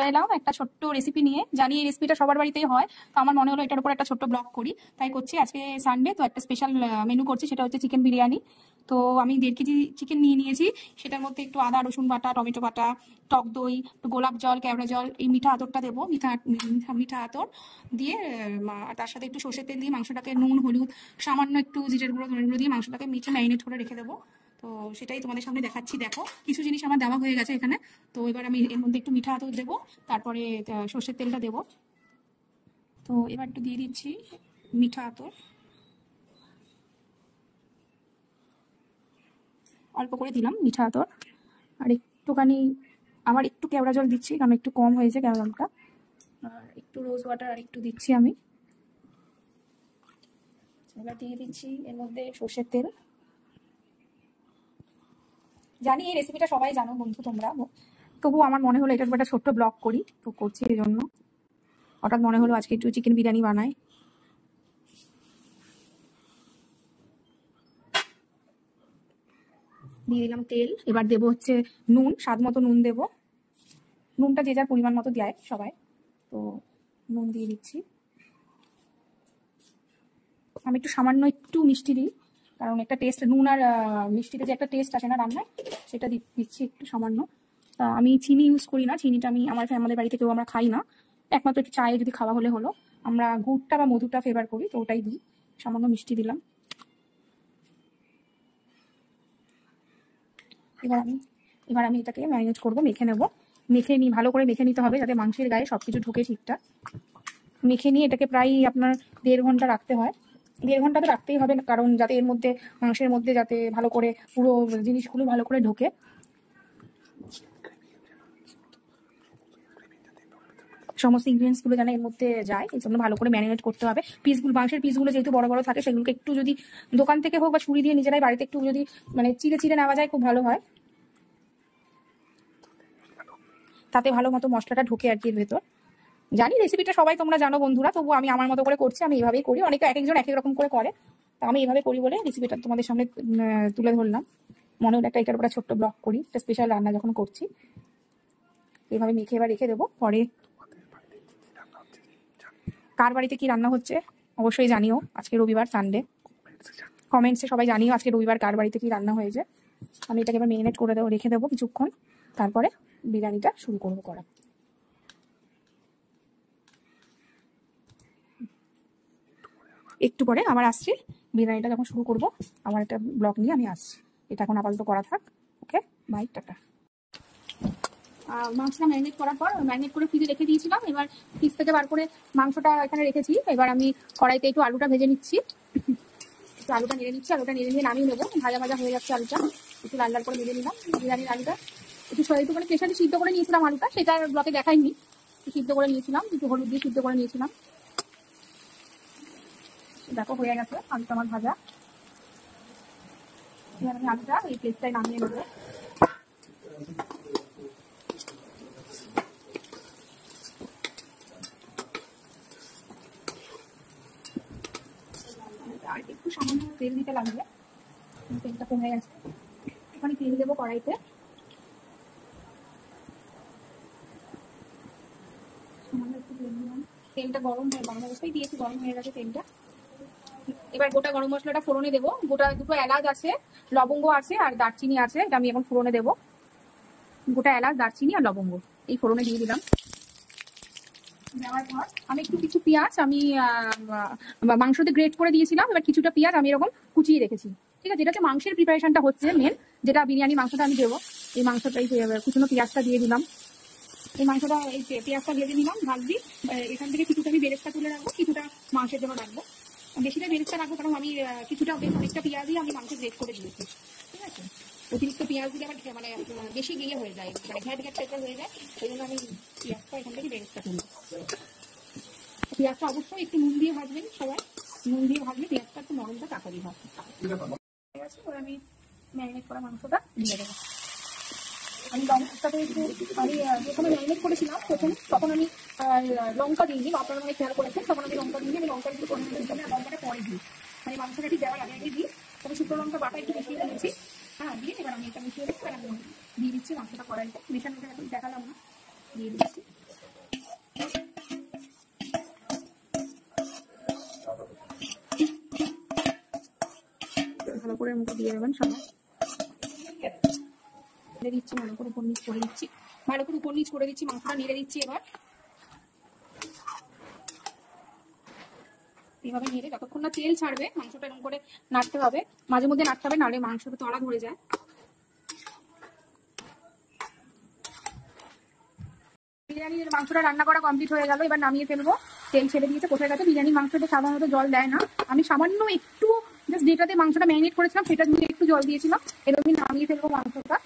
চলে এলাম একটা ছোট্ট রেসিপি নিয়ে। জানি এই রেসিপিটা সবার বাড়িতেই হয়, তো আমার মনে হলো এটার উপর একটা ছোট্ট ব্লগ করি, তাই করছি। আজকে সানডে, তো একটা স্পেশাল মেনু করছি, সেটা হচ্ছে চিকেন বিরিয়ানি। তো আমি 1.5 কেজি চিকেন নিয়ে নিয়েছি। সেটার মধ্যে একটু আদা রসুন বাটা, টমেটো বাটা, টক দই, একটু গোলাপ জল, কেওড়া জল, এই মিঠা আতরটা দেবো, মিঠা আতর দিয়ে তার সাথে একটু সর্ষের তেল দিয়ে মাংসটাকে নুন হলুদ সামান্য একটু জিরের গুঁড়ো ধনের গুঁড়ো দিয়ে মাংসটাকে মিঠে ম্যারিনেট করে রেখে দেবো। তো সেটাই তোমাদের সামনে দেখাচ্ছি। দেখো কিছু জিনিস আমার দেওয়া হয়ে গেছে এখানে। তো এবার আমি এর মধ্যে একটু মিঠা আতর দেবো, তারপরে সর্ষের তেলটা দেবো। তো এবার একটু দিয়ে দিচ্ছি মিঠা আতর, অল্প করে দিলাম মিঠা আতর। আর একটুখানি আবার একটু কেওড়া জল দিচ্ছি, কারণ একটু কম হয়েছে কেওড়া জলটা। আর একটু রোজ ওয়াটার আর একটু দিচ্ছি আমি। এবার দিয়ে দিচ্ছি এর মধ্যে সর্ষের তেল। জানি এই রেসিপিটা সবাই জানো বন্ধু তোমরা, তবু আমার মনে হলো এটার উপর একটা ছোট্ট ব্লগ করি, তো করছি। এই জন্য হঠাৎ মনে হলো আজকে একটু চিকেন বিরিয়ানি বানাই। দিয়ে দিলাম তেল। এবার দেবো হচ্ছে নুন, স্বাদ মতো নুন দেবো। নুনটা যে যার পরিমাণ মতো দেয় সবাই, তো নুন দিয়ে দিচ্ছি। আমি একটু সামান্য একটু মিষ্টি দিই, কারণ একটা টেস্ট, নুন আর মিষ্টিতে যে একটা টেস্ট আসে না রান্নায়, সেটা দিচ্ছি একটু সামান্য। আমি চিনি ইউজ করি না, চিনিটা আমি আমাদের বাড়িতে কেউ আমরা খাই না, একমাত্র একটু চায়ে যদি খাওয়া হলো। আমরা গুড়টা বা মধুটা ফেভার করি, তো ওটাই দিই। সামান্য মিষ্টি দিলাম। এবার আমি এটাকে ম্যারিনেট করবো, মেখে নেবো। ভালো করে মেখে নিতে হবে, যাতে মাংসের গায়ে সবকিছু ঢুকে ঠিকঠাক। মেখে নিয়ে এটাকে প্রায় আপনার 1.5 ঘন্টা রাখতে হয়। 1.5 ঘন্টা তো রাখতেই হবে, কারণ যাতে এর মধ্যে মাংসের মধ্যে যাতে ভালো করে পুরো জিনিসগুলো ভালো করে ঢোকে। সমস্ত ইনগ্রিডিয়েন্টস গুলো যেন এর মধ্যে যায়, এই জন্য ভালো করে ম্যারিনেট করতে হবে। মাংসের পিসগুলো যেহেতু বড় বড় থাকে, সেগুলোকে একটু যদি দোকান থেকে হোক বা ছুরি দিয়ে নিজেরাই বাড়িতে একটু যদি চিড়ে নেওয়া যায়, খুব ভালো হয়। তাতে ভালো মতো মশলাটা ঢোকে আর কি এর ভেতর। জানি রেসিপিটা সবাই তোমরা জানো বন্ধুরা, তবু আমি আমার মতো করে করছি। আমি এইভাবেই করি, অনেকে এক একজন এক এক রকম করে, তো আমি এইভাবে করি বলে রেসিপিটা তোমাদের সামনে তুলে ধরলাম। মনে হলো এটার উপর ছোট্ট ব্লগ করি, একটা স্পেশাল রান্না যখন করছি। এইভাবে মেখে এবার রেখে দেবো। পরে কার বাড়িতে কি রান্না হচ্ছে অবশ্যই জানিও। আজকে রবিবার, সানডে, কমেন্টসে সবাই জানিও আজকে রবিবার কার বাড়িতে কি রান্না হয়েছে। আমি এটাকে এবার মেরিনেট করে রেখে দেবো কিছুক্ষণ, তারপরে বিরিয়ানিটা শুরু করবো করা। একটু পরে আবার আসছি, বিরিয়ানিটা যখন শুরু করবো আমার একটা ব্লগ নিয়ে আমি আসছি। এটা এখন আপাতত করা থাক। ওকে, বাই, টাটা। মাংসটা ম্যারিনেট করার পর ম্যারিনেট করে ফ্রিজে রেখে দিয়েছিলাম। এবার ফ্রিজ থেকে বার করে মাংসটা এখানে রেখেছি। এবার আমি কড়াইতে একটু আলুটা ভেজে নিচ্ছি, একটু আলুটা নেড়ে নিচ্ছি। আলুটা নেড়ে নিয়ে নামিয়ে নেবো। ভাজা ভাজা হয়ে যাচ্ছে আলুটা, একটু লাল লাল করে ভেজে নিলাম। বিরিয়ানির আলুটা একটুখানি প্রেশারে সিদ্ধ করে নিয়েছিলাম আলুটা, সেটা ব্লকে দেখাইনি। সিদ্ধ করে নিয়েছিলাম, একটু হলুদ দিয়ে সিদ্ধ করে নিয়েছিলাম। দেখো হয়ে গেছে আলুটা আমার ভাজা। এবার আমি আলুটা এই প্লেটটায় নামিয়ে নেবো। আর একটু সামান্য তেল দিতে লাগবে, তেলটা কমে গেছে। ওখানে তেল দেবো কড়াইতে। সামান্য একটু তেল দিলাম। তেলটা গরম অবস্থায় দিয়েছি, গরম হয়ে গেছে তেলটা। এবার গোটা গরম মশলাটা ফোড়নে দেবো। গোটা দুটো এলাচ আছে, লবঙ্গ আছে আর দারচিনি আছে, এটা আমি এখন ফোড়নে দেবো। গোটা এলাচ, দারচিনি আর লবঙ্গ এই ফোড়নে দিয়ে দিলাম। দেওয়ার পর আমি কিছু পেঁয়াজ আমি মাংসতে গ্রেট করে দিয়েছিলাম। এবার কিছুটা পেঁয়াজ আমি এরকম কুচিয়ে রেখেছি। ঠিক আছে, যেটা হচ্ছে মাংসের প্রিপারেশনটা হচ্ছে মেন, যেটা বিরিয়ানি মাংসটা আমি দেবো। এই মাংসটাই কুচনো পেঁয়াজটা দিয়ে দিলাম। এই মাংসটা এই পেঁয়াজটা ভেজে নিলাম ভাজবি। এখান থেকে কিছুটা আমি বেরেস্তা তুলে রাখবো, কিছুটা মাংসের জন্য রাখবো। বেশিটা বেরেস্তা রাখবো, কারণ আমি কিছুটা অনেকটা পেঁয়াজই আমি মাংস গ্রেট করে দিয়েছি। ঠিক আছে, অতিরিক্ত পেঁয়াজ দিলে আবার বেশি গিয়ে হয়ে যায়, ঘ্যাট টাইপের হয়ে যায়। সেই জন্য আমি পেঁয়াজটা এখান থেকে বেরেস্তা তুলবো। পেঁয়াজটা অবশ্যই একটু নুন দিয়ে ভাজবেন সবাই। নুন দিয়ে ভাজলে পেঁয়াজটা একটু নরমটা তাড়াতাড়ি হয়। আমি ম্যারিনেট করা মাংসটা দিয়ে দেবো। আমি লঙ্কাটাতে আমি যখন ম্যারিনেট করেছিলাম তখন আমি লঙ্কা দিইনি, আপনারা মানে খেয়াল করেছেন, তখন আমি লঙ্কা দিইনি। আমি লঙ্কা একটু লঙ্কাটা পরে দিই, মানে মাংসটা ঠিক দেওয়ার আগে দিই। তবে শুকনো লঙ্কা বাটা একটু মিশিয়ে দিয়েছি। হ্যাঁ, দিয়ে এবার আমি এটা মিশিয়ে দিচ্ছি। আর আমি দিয়ে দিচ্ছি মাংসটা কড়াইতে। মেশানোটা এখন দেখালাম না, দিয়ে দিচ্ছি। করে আমাকে দিয়ে দেবেন সবাই। দিচ্ছি ভালো করে উপর নিচ করে দিচ্ছি, ভালো করে উপর নিচ করে দিচ্ছি, মাংসটা নেড়ে দিচ্ছি। এবার এইভাবে নেড়ে যতক্ষণ না তেল ছাড়বে মাংসটা এরকম করে নাড়তে হবে, মাঝে মধ্যে নাড়তে হবে, নাড়লে মাংসটা তলা ধরে যায়। বিরিয়ানির মাংসটা রান্না করা কমপ্লিট হয়ে গেল, এবার নামিয়ে ফেলবো। তেল ছেড়ে দিয়েছে কোথায় গেছে। বিরিয়ানির মাংসতে সাধারণত জল দেয় না, আমি সামান্য একটু জাস্ট যেটাতে মাংসটা ম্যারিনেট করেছিলাম সেটা দিয়ে একটু জল দিয়েছিলাম। এবার আমি নামিয়ে ফেলবো মাংসটা,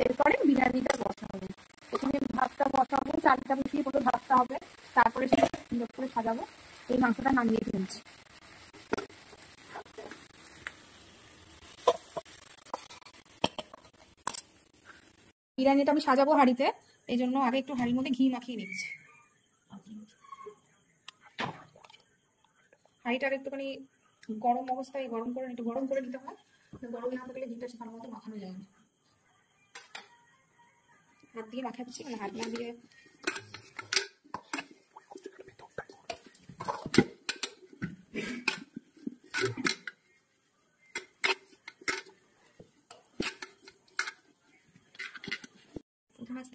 এরপরে বিরিয়ানিটা বসাবো। প্রথমে ভাতটা বসাবো, চালটা বসিয়ে পুরো ভাতটা হবে, তারপরে সেটা সুন্দর করে সাজাবো। এই মাংসটা নামিয়ে ফেলছি। বিরিয়ানিটা আমি সাজাবো হাঁড়িতে, এই জন্য আগে একটু হাঁড়ির মধ্যে ঘি মাখিয়ে নিচ্ছি। হাঁড়িটা একটুখানি গরম অবস্থায় গরম করে একটু গরম করে নিতে হয়, গরম না থাকলে ঘিটা ভালো মতো মাখানো যায় না। হাত দিয়ে মাখাচ্ছি, মানে হাত না দিয়ে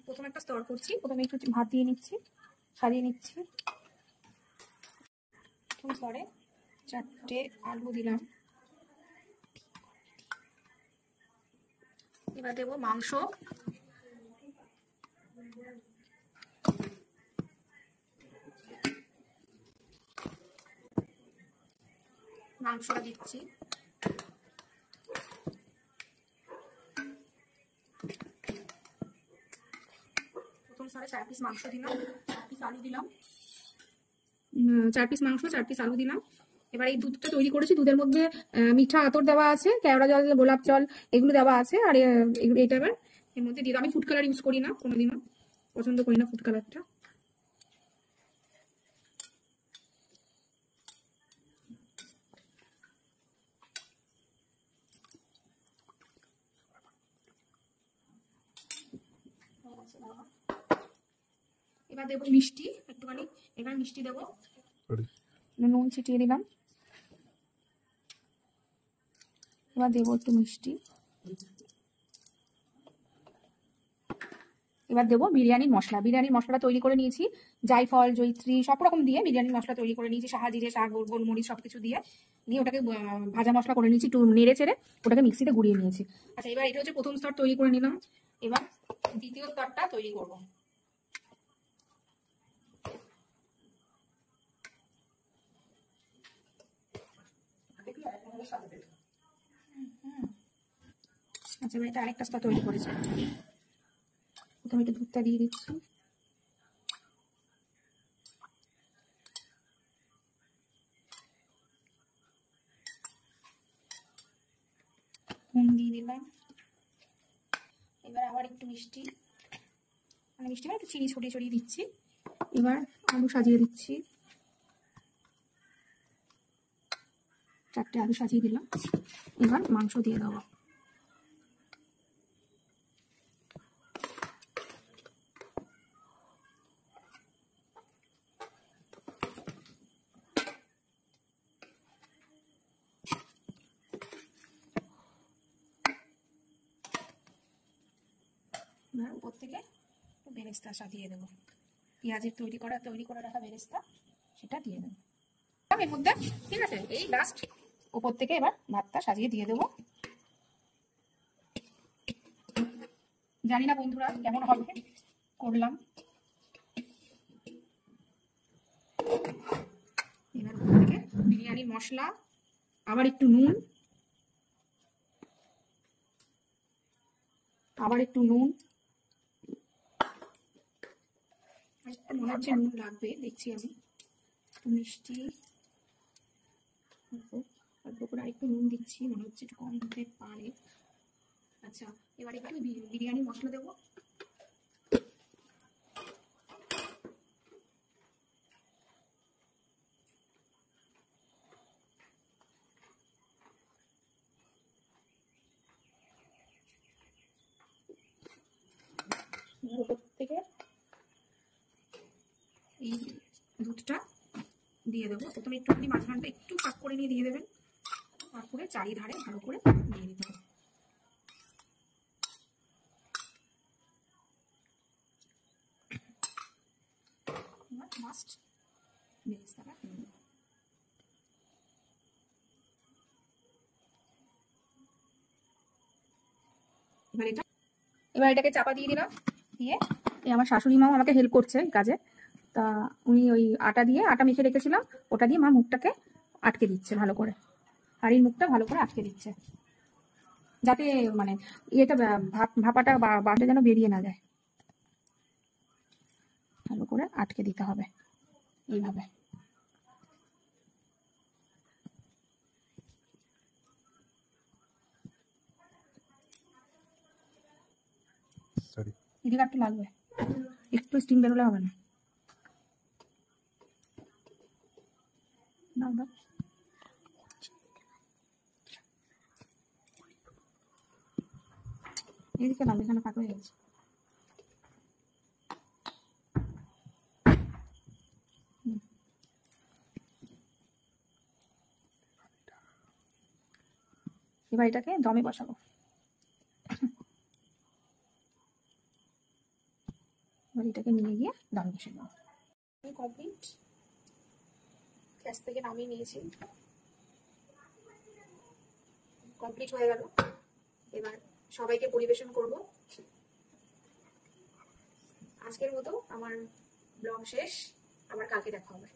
প্রথমে একটা স্তর করছি। প্রথমে একটু ভাত দিয়ে নিচ্ছি, সারিয়ে নিচ্ছি। প্রথম স্তরে 4টে আলু দিলাম। এবার দেবো মাংস, মাংসটা দিচ্ছি। প্রথম স্তরে 4 পিস মাংস দিলাম, 4 পিস আলু দিলাম, 4 পিস মাংস 4 পিস আলু দিলাম। এবার এই দুধটা তৈরি করেছি, দুধের মধ্যে মিঠা আতর দেওয়া আছে, কেওড়া জল, গোলাপ জল এগুলো দেওয়া আছে। আর এটা এবার এর মধ্যে দিয়ে, আমি ফুড কালার ইউজ করি না, কোনোদিনও পছন্দ করি না ফুড কালারটা। এবার দেবো মিষ্টি একটুখানি, এবার মিষ্টি দেবো, নুন ছিটিয়ে দিলাম। এবার দেবো একটু মিষ্টি। এবার দেবো বিরিয়ানির মশলা। বিরিয়ানির মশলাটা তৈরি করে নিয়েছি, জায়ফল, জয়িত্রী সব রকম দিয়ে বিরিয়ানির মশলা তৈরি করে নিয়েছি, সাহা জিরে, শাহ, গোলমরিচ সবকিছু দিয়ে ওটাকে ভাজা মশলা করে নিয়েছি, একটু নেড়ে চেড়ে ওটাকে মিক্সিতে গুঁড়িয়ে নিয়েছি। আচ্ছা, এবার এটা হচ্ছে প্রথম স্তর তৈরি করে নিলাম। এবার দ্বিতীয় স্তরটা তৈরি করবো। আচ্ছা, এবার এটা আরেকটা স্তর তৈরি করেছি। প্রথমে একটু দুধটা দিয়ে দিচ্ছি, নুন দিয়ে দিলাম। এবার আবার একটু মিষ্টি, মানে মিষ্টি মানে একটু চিনি ছড়িয়ে ছড়িয়ে দিচ্ছি। এবার আলু সাজিয়ে দিচ্ছি, 4টে আলু সাজিয়ে দিলাম। এবার মাংস দিয়ে দেবো। উপর থেকে বেরেস্তা সাজিয়ে দেবো, পেঁয়াজের তৈরি করে রাখা বেরেস্তা, সেটা দিয়ে দেবো এর মধ্যে। ঠিক আছে, এই লাস্ট উপর থেকে এবার ভাতটা সাজিয়ে দিয়ে দেবো। জানি না বন্ধুরা কেমন হবে, করলাম। এবার উপর থেকে বিরিয়ানির মশলা, আবার একটু নুন, আবার একটু নুন, মনে হচ্ছে নুন লাগবে, দেখছি আমি। একটু মিষ্টি, অল্প করে আরেকটু নুন দিচ্ছি, মনে হচ্ছে একটু কম হতে পারে। আচ্ছা, এবার একটু বিরিয়ানি মশলা দেবো। উপর থেকে এই দুধটা দিয়ে দেবো। প্রথমে একটুখানি মাঝখানটা একটু ফাঁক করে নিয়ে দিয়ে দেবেন, তারপরে চারিধারে ভালো করে দিয়ে দিতে হবে। মাস্ট বেরেস্তাটা এবার এটাকে চাপা দিয়ে দিলাম। দিয়ে আমার শাশুড়ি মাও আমাকে হেল্প করছে এই কাজে। তা উনি ওই আটা দিয়ে, আটা মেখে রেখেছিলাম, ওটা দিয়ে মা মুখটাকে আটকে দিচ্ছে ভালো করে, হাঁড়ির মুখটা ভালো করে আটকে দিচ্ছে, যাতে মানে ইয়েটা ভাপাটা বাটা যেন বেরিয়ে না যায়। ভালো করে আটকে দিতে হবে এইভাবে। এদিকে একটু লাগবে, একটু স্টিম বেরোলে হবে না। দাও দাও, এদিকে লাগবে, এখানে কাট হয়ে গেছে। এবার এটাকে দমে বসাবো। এবার এটাকে নিয়ে গিয়ে দমে বসে দেবো। কমপ্লিট, গ্যাস থেকে নামিয়ে নিয়েছি, কমপ্লিট হয়ে গেল। এবার সবাইকে পরিবেশন করব। আজকের মতো আমার ব্লগ শেষ, আবার কালকে দেখা হবে।